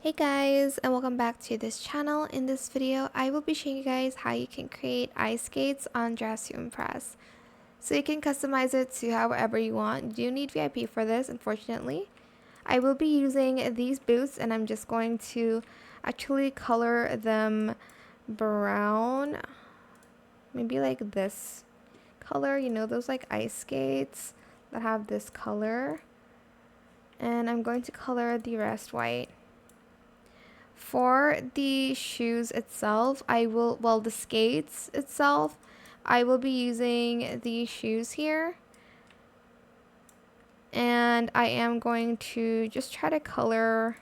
Hey guys, and welcome back to this channel. In this video, I will be showing you guys how you can create ice skates on Dress to Impress. So you can customize it to however you want. You do need VIP for this, unfortunately. I will be using these boots and I'm just going to actually color them brown. Maybe like this color, you know, those like ice skates that have this color. And I'm going to color the rest white. For the shoes itself, the skates itself, I will be using these shoes here. And I am going to just try to color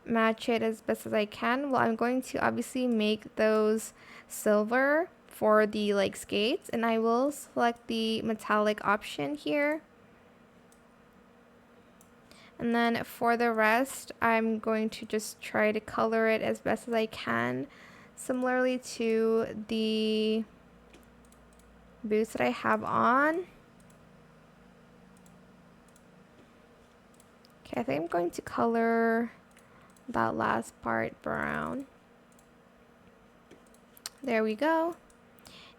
match it as best as I can. Well, I'm going to obviously make those silver for the skates, and I will select the metallic option here. And then for the rest, I'm going to just try to color it as best as I can, similarly to the boots that I have on. Okay, I think I'm going to color that last part brown. There we go.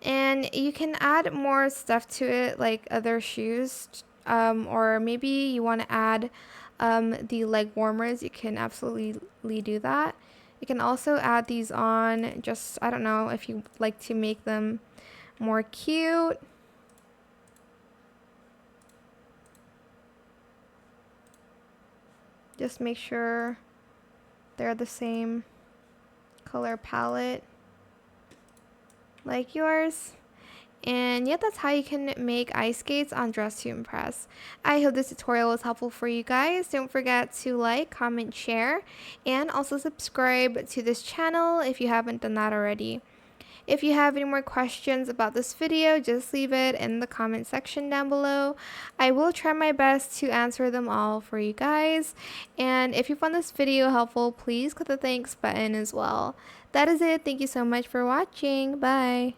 And you can add more stuff to it, like other shoes, or maybe you want to add the leg warmers. You can absolutely do that. You can also add these on, just, I don't know, if you like to make them more cute. Just make sure they're the same color palette like yours. And yeah, that's how you can make ice skates on Dress to Impress. I hope this tutorial was helpful for you guys. Don't forget to like, comment, share, and also subscribe to this channel if you haven't done that already. If you have any more questions about this video, just leave it in the comment section down below. I will try my best to answer them all for you guys. And if you found this video helpful, please click the thanks button as well. That is it. Thank you so much for watching. Bye.